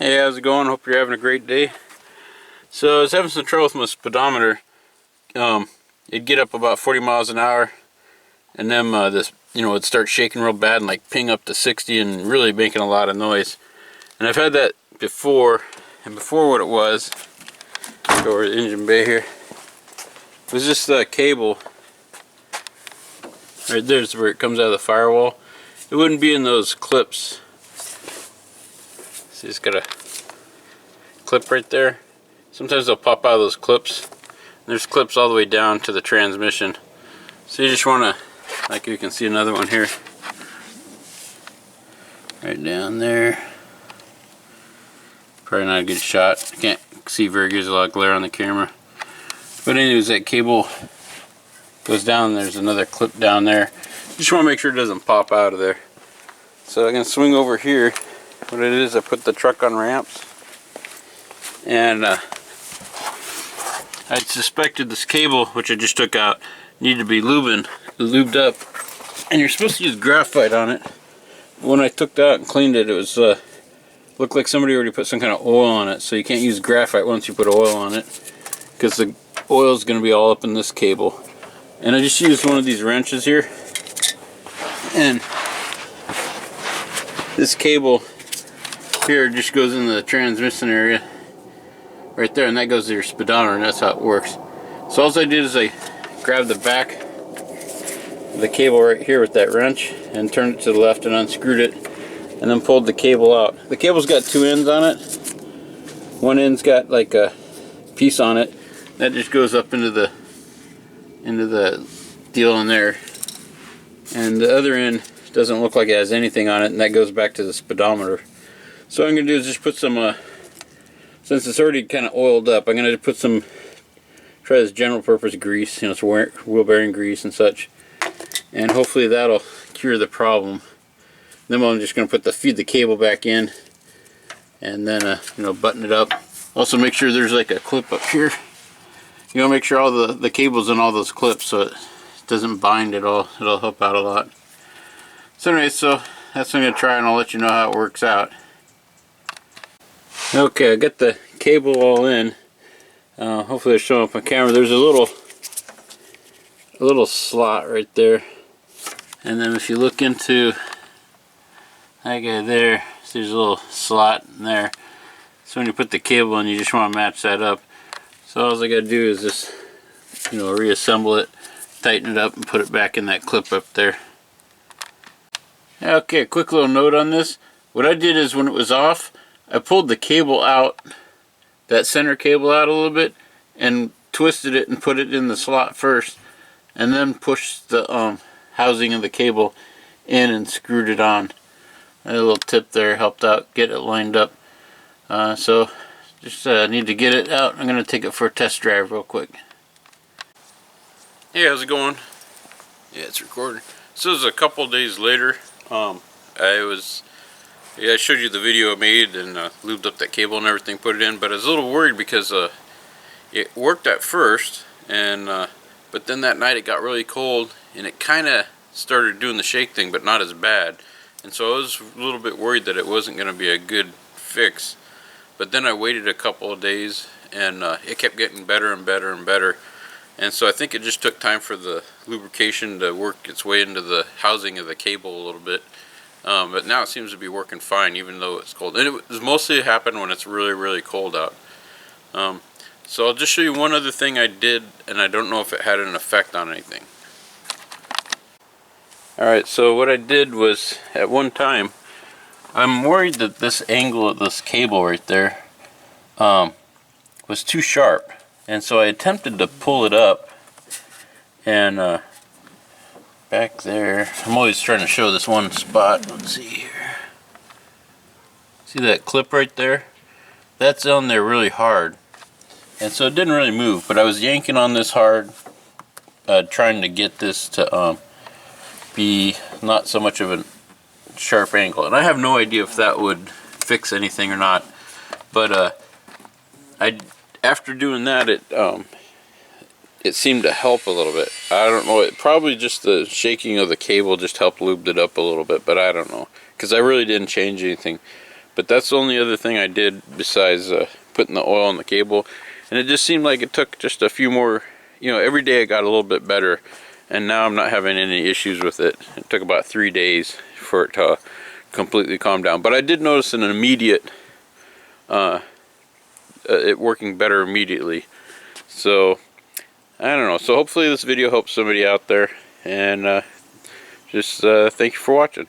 Hey, how's it going? Hope you're having a great day. So I was having some trouble with my speedometer. It'd get up about 40 miles an hour, and then it'd start shaking real bad and like ping up to 60 and really making a lot of noise. And I've had that before, and before what it was, go over the engine bay here, it was just the cable. Right there's where it comes out of the firewall. It wouldn't be in those clips. See, it's got a clip right there. Sometimes they'll pop out of those clips. There's clips all the way down to the transmission. So you just want to, like you can see another one here. Right down there. Probably not a good shot. I can't see very good, there's a lot of glare on the camera. But anyways, that cable goes down, there's another clip down there. Just want to make sure it doesn't pop out of there. So I'm going to swing over here. What it is, I put the truck on ramps, and I suspected this cable, which I just took out, needed to be lubed up, and you're supposed to use graphite on it. When I took that out and cleaned it, it was looked like somebody already put some kind of oil on it. So you can't use graphite once you put oil on it, because the oil is going to be all up in this cable. And I just used one of these wrenches here, and this cable here just goes in the transmission area right there, and that goes to your speedometer, and that's how it works. So all I did is I grabbed the back of the cable right here with that wrench and turned it to the left and unscrewed it, and then pulled the cable out. The cable's got two ends on it. One end's got like a piece on it that just goes up into the deal in there, and the other end doesn't look like it has anything on it, and that goes back to the speedometer. So what I'm going to do is just put some, since it's already kind of oiled up, I'm going to put some, try this general purpose grease, it's wheel bearing grease and such, and hopefully that'll cure the problem. Then I'm just going to feed the cable back in, and then button it up. Also make sure there's like a clip up here. You want to make sure all the cable's in all those clips so it doesn't bind at all. It'll help out a lot. So anyway, so that's what I'm going to try, and I'll let you know how it works out. Okay, I got the cable all in. Hopefully it's showing up on camera. There's a little slot right there, and then if you look into that guy there, there's a little slot in there. So when you put the cable in, you just want to match that up. So all I got to do is just reassemble it, tighten it up, and put it back in that clip up there. Okay, quick little note on this. What I did is when it was off, I pulled the cable out, that center cable out a little bit, and twisted it and put it in the slot first, and then pushed the housing of the cable in and screwed it on. A little tip there helped out get it lined up. So just need to get it out. I'm going to take it for a test drive real quick. Hey, how's it going? Yeah, it's recording. So this is a couple days later. I showed you the video I made and lubed up that cable and everything, put it in, but I was a little worried because it worked at first, and but then that night it got really cold and it kind of started doing the shake thing, but not as bad. And so I was a little bit worried that it wasn't going to be a good fix. But then I waited a couple of days, and it kept getting better and better and better. And so I think it just took time for the lubrication to work its way into the housing of the cable a little bit. But now it seems to be working fine, even though it's cold. And it was mostly happen when it's really, really cold out. So I'll just show you one other thing I did, and I don't know if it had an effect on anything. Alright, so what I did was, at one time, I'm worried that this angle of this cable right there was too sharp. And so I attempted to pull it up, and back there, I'm always trying to show this one spot. Let's see here. See that clip right there? That's on there really hard. And so it didn't really move, but I was yanking on this hard, trying to get this to be not so much of a sharp angle. And I have no idea if that would fix anything or not. But after doing that, it seemed to help a little bit. I don't know, it probably just the shaking of the cable just helped lube it up a little bit, but I don't know, because I really didn't change anything. But that's the only other thing I did besides putting the oil in the cable. And it just seemed like it took just a few more, you know, every day it got a little bit better. And now I'm not having any issues with it. It took about 3 days for it to completely calm down. But I did notice an immediate, it working better immediately. So, I don't know. So hopefully this video helps somebody out there. And just thank you for watching.